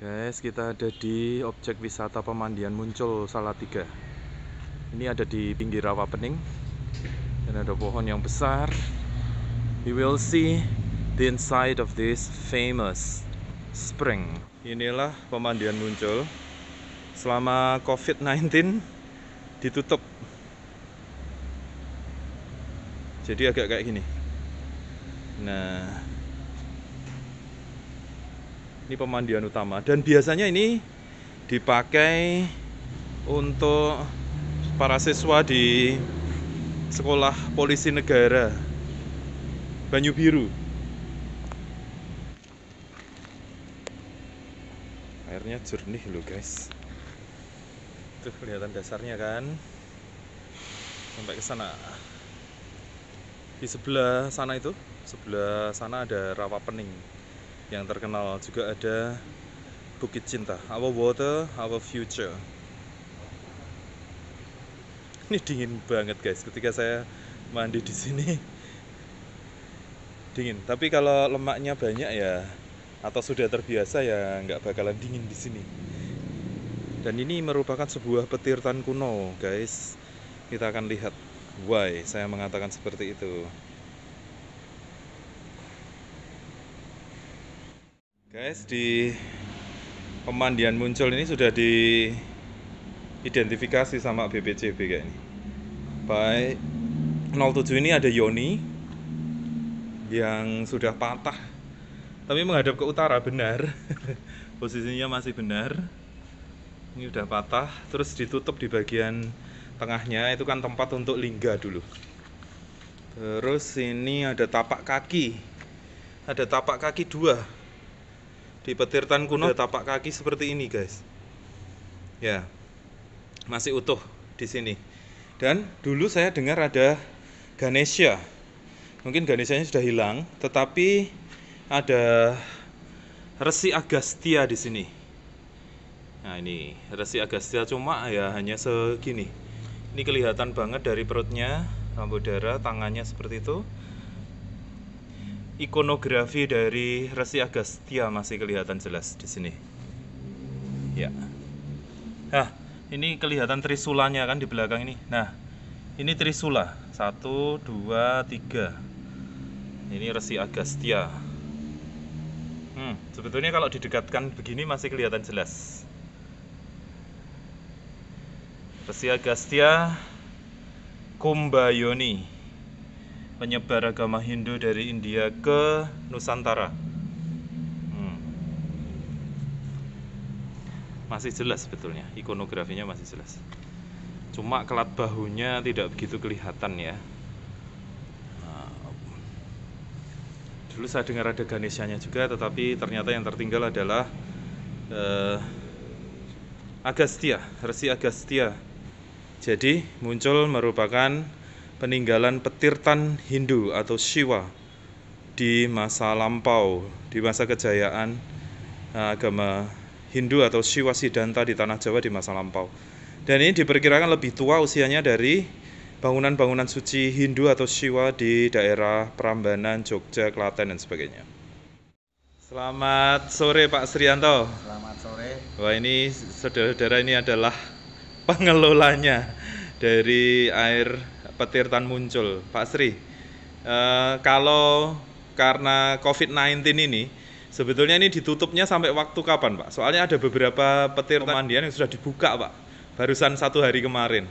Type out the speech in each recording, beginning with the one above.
Guys, kita ada di objek wisata pemandian Muncul Salatiga. Ini ada di pinggir rawa pening dan ada pohon yang besar. We will see the inside of this famous spring. Inilah pemandian Muncul selama COVID-19 ditutup. Jadi agak kayak gini. Nah, ini pemandian utama dan biasanya ini dipakai untuk para siswa di sekolah polisi negara Banyu Biru. Airnya jernih loh guys. Tuh kelihatan dasarnya kan. Sampai ke sana. Di sebelah sana itu, sebelah sana ada rawa pening. Yang terkenal juga ada Bukit Cinta, Our Water, Our Future. Ini dingin banget guys, ketika saya mandi di sini dingin. Tapi kalau lemaknya banyak ya, atau sudah terbiasa ya nggak bakalan dingin di sini. Dan ini merupakan sebuah petirtan kuno guys. Kita akan lihat why saya mengatakan seperti itu. Guys, di pemandian Muncul ini sudah diidentifikasi sama BPJB kayak ini. Baik 07 ini ada Yoni yang sudah patah, tapi menghadap ke utara benar. Posisinya masih benar. Ini udah patah, terus ditutup di bagian tengahnya, itu kan tempat untuk lingga dulu. Terus ini ada tapak kaki. Ada tapak kaki dua. Di petirtan kuno ada tapak kaki seperti ini guys. Ya, masih utuh di sini. Dan dulu saya dengar ada Ganesha. Mungkin Ganeshanya sudah hilang, tetapi ada Resi Agastya di sini. Nah ini Resi Agastya, cuma ya hanya segini. Ini kelihatan banget dari perutnya, lampu darah, tangannya seperti itu. Ikonografi dari Resi Agastya masih kelihatan jelas di sini. Ya. Nah, ini kelihatan trisulanya kan di belakang ini. Nah, ini trisula. 1, 2, 3. Ini Resi Agastya. Sebetulnya kalau didekatkan begini masih kelihatan jelas. Resi Agastya Kumbayoni, penyebar agama Hindu dari India ke Nusantara. Masih jelas sebetulnya, ikonografinya masih jelas. Cuma kelat bahunya tidak begitu kelihatan ya. Dulu saya dengar ada Ganeshanya juga, tetapi ternyata yang tertinggal adalah Agastya, Resi Agastya. Jadi Muncul merupakan peninggalan petirtan Hindu atau Shiva di masa lampau, di masa kejayaan agama Hindu atau Shiva Siddhanta di tanah Jawa di masa lampau. Dan ini diperkirakan lebih tua usianya dari bangunan-bangunan suci Hindu atau Shiva di daerah Prambanan, Jogja, Klaten dan sebagainya. Selamat sore Pak Srianto. Selamat sore. Wah, ini saudara-saudara, ini adalah pengelolanya dari air petirtan Muncul, Pak Sri. Kalau karena COVID-19 ini, sebetulnya ini ditutupnya sampai waktu kapan, Pak? Soalnya ada beberapa petir pemandian yang sudah dibuka, Pak. Barusan 1 hari kemarin.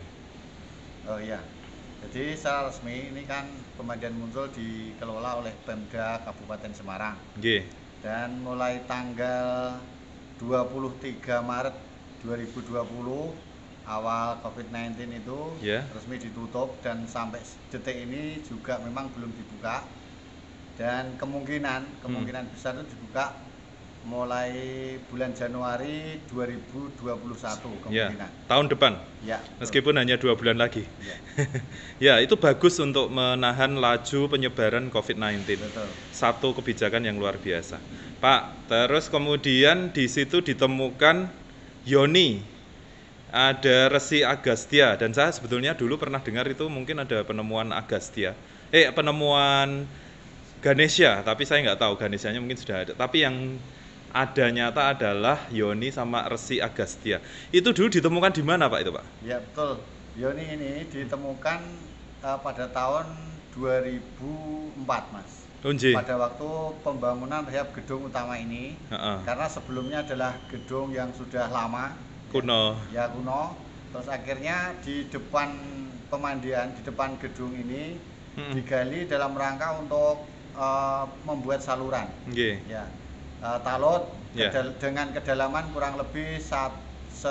Oh iya. Jadi secara resmi ini kan pemandian Muncul dikelola oleh Pemda Kabupaten Semarang. Nggih. Dan mulai tanggal 23 Maret 2020 awal COVID-19 itu resmi ditutup, dan sampai detik ini juga memang belum dibuka, dan kemungkinan besar itu dibuka mulai bulan Januari 2021 kemungkinan. Ya, tahun depan. Ya, meskipun hanya 2 bulan lagi. Ya, itu bagus untuk menahan laju penyebaran COVID-19. Satu kebijakan yang luar biasa, Pak. Terus kemudian di situ ditemukan Yoni, ada Resi Agastya, dan saya sebetulnya dulu pernah dengar itu mungkin ada penemuan Agastya, penemuan Ganesha, tapi saya nggak tahu Ganeshanya mungkin sudah ada. Tapi yang ada nyata adalah Yoni sama Resi Agastya. Itu dulu ditemukan di mana Pak itu Pak? Ya betul. Yoni ini ditemukan pada tahun 2004 Mas. Unji. Pada waktu pembangunan terhadap gedung utama ini, karena sebelumnya adalah gedung yang sudah lama, kuno. Ya kuno. Terus akhirnya di depan pemandian, di depan gedung ini digali dalam rangka untuk membuat saluran. Ya, talut dengan kedalaman kurang lebih 150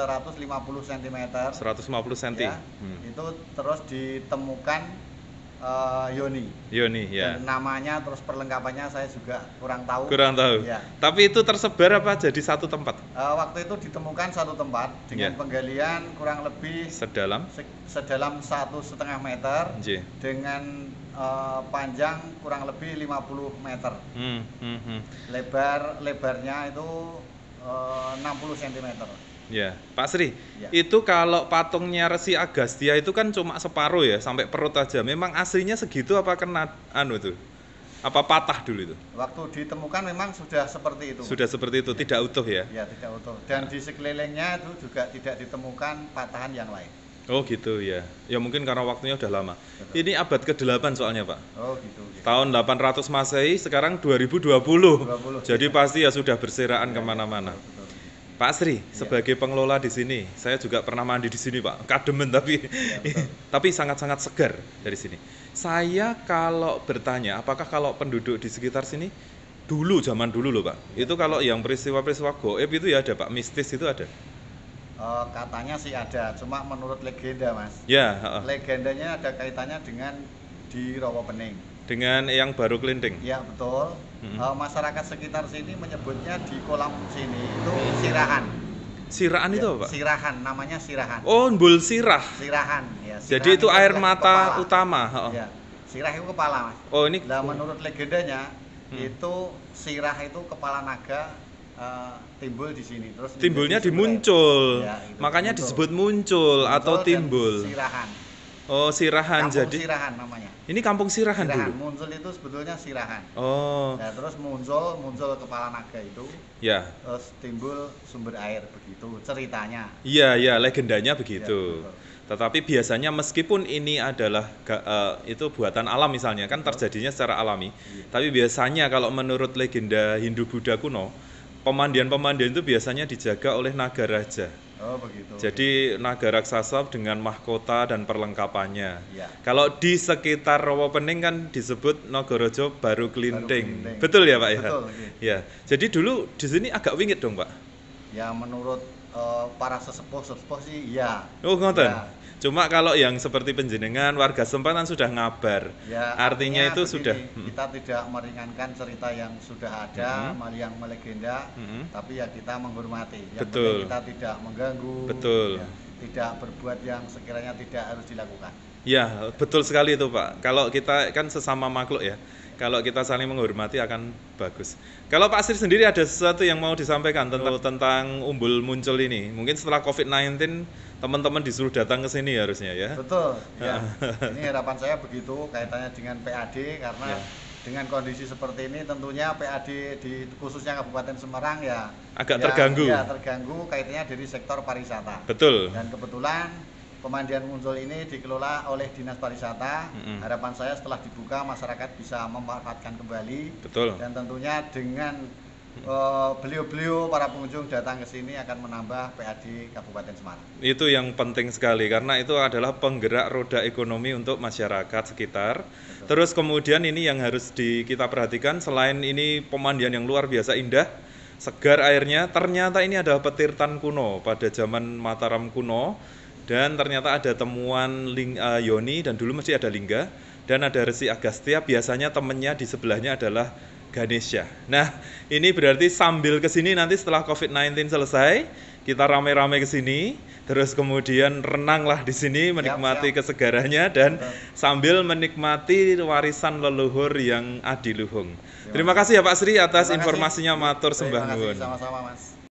cm. 150 cm. Ya, itu terus ditemukan Yoni. Ya. Dan namanya terus perlengkapannya saya juga kurang tahu. Ya. Tapi itu tersebar apa jadi satu tempat? Waktu itu ditemukan satu tempat dengan penggalian kurang lebih sedalam 1,5 meter dengan panjang kurang lebih 50 meter. Lebarnya itu 60 cm. Ya, Pak Sri, itu kalau patungnya Resi Agastya itu kan cuma separuh ya, sampai perut aja. Memang aslinya segitu apa kena itu? Apa patah dulu itu? Waktu ditemukan memang sudah seperti itu. Sudah seperti itu, tidak utuh ya? Ya, tidak utuh. Dan di sekelilingnya itu juga tidak ditemukan patahan yang lain. Oh gitu ya. Ya mungkin karena waktunya udah lama. Betul. Ini abad ke-8 soalnya Pak. Oh gitu. Tahun 800 Masehi, sekarang 2020. Jadi pasti ya sudah berserakan kemana-mana. Pak Sri, sebagai pengelola di sini, saya juga pernah mandi di sini, Pak. Kademen tapi sangat-sangat segar dari sini. Saya kalau bertanya, apakah kalau penduduk di sekitar sini dulu zaman dulu loh, Pak. Itu kalau yang peristiwa-peristiwa goib itu ya ada, Pak. Mistis itu ada. Katanya sih ada, cuma menurut legenda, Mas. Ya. Legendanya ada kaitannya dengan di Rawapening. Dengan yang baru kelinting. Ya betul. Masyarakat sekitar sini menyebutnya di kolam sini itu sirahan. Sirahan itu apa? Sirahan, namanya sirahan. Oh, embul sirah. Sirahan, ya. Sirahan jadi itu air mata kepala utama. Ya, sirah itu kepala, Mas. Oh ini. Nah, menurut legendanya itu sirah itu kepala naga timbul di sini. Terus timbulnya dimuncul. Ya, makanya disebut muncul atau timbul. Sirahan. Oh, sirahan. Kampung jadi sirahan namanya. Ini kampung sirahan dulu. Muncul itu sebetulnya sirahan. Oh. Nah, terus muncul kepala naga itu. Ya. Terus timbul sumber air begitu ceritanya. Iya, legendanya begitu. Ya, tetapi biasanya meskipun ini adalah itu buatan alam misalnya, kan terjadinya secara alami. Tapi biasanya kalau menurut legenda Hindu Buddha kuno, pemandian-pemandian itu biasanya dijaga oleh naga raja. Oh begitu. Jadi naga raksasa dengan mahkota dan perlengkapannya. Ya. Kalau di sekitar Rawapening kan disebut Nagaraja Baru Kelinting. Betul ya Pak ya? Betul. Ya. Jadi dulu di sini agak wingit dong Pak. Ya menurut para sesepuh sih ya. Oh ngoten. Ya. Cuma kalau yang seperti penjenengan warga setempat kan sudah ngabar. Ya, artinya itu begini, sudah kita tidak meringankan cerita yang sudah ada, yang melegenda, tapi ya kita menghormati. Yang betul. Kita tidak mengganggu. Betul. Ya, tidak berbuat yang sekiranya tidak harus dilakukan. Ya, betul sekali itu Pak. Kalau kita kan sesama makhluk ya. Kalau kita saling menghormati akan bagus. Kalau Pak Sri sendiri ada sesuatu yang mau disampaikan tentang umbul muncul ini? Mungkin setelah COVID-19 teman-teman disuruh datang ke sini harusnya ya. Betul. Ya. Ini harapan saya begitu kaitannya dengan PAD karena dengan kondisi seperti ini tentunya PAD di khususnya Kabupaten Semarang ya agak terganggu. Ya, terganggu kaitannya dari sektor pariwisata. Betul. Dan kebetulan pemandian muncul ini dikelola oleh Dinas Pariwisata. Harapan saya setelah dibuka masyarakat bisa memanfaatkan kembali. Betul. Dan tentunya dengan beliau-beliau para pengunjung datang ke sini akan menambah PAD Kabupaten Semarang. Itu yang penting sekali karena itu adalah penggerak roda ekonomi untuk masyarakat sekitar. Betul. Terus kemudian ini yang harus kita perhatikan selain ini pemandian yang luar biasa indah, segar airnya, ternyata ini adalah petirtan kuno pada zaman Mataram kuno. Dan ternyata ada temuan Yoni dan dulu masih ada Lingga dan ada Resi Agastya, biasanya temennya di sebelahnya adalah Ganesha. Nah, ini berarti sambil ke sini nanti setelah COVID-19 selesai, kita rame-rame ke sini, terus kemudian renanglah di sini menikmati kesegarannya dan sambil menikmati warisan leluhur yang adiluhung. Terima kasih ya Pak Sri atas informasinya, matur sembah nuwun. Sama-sama Mas.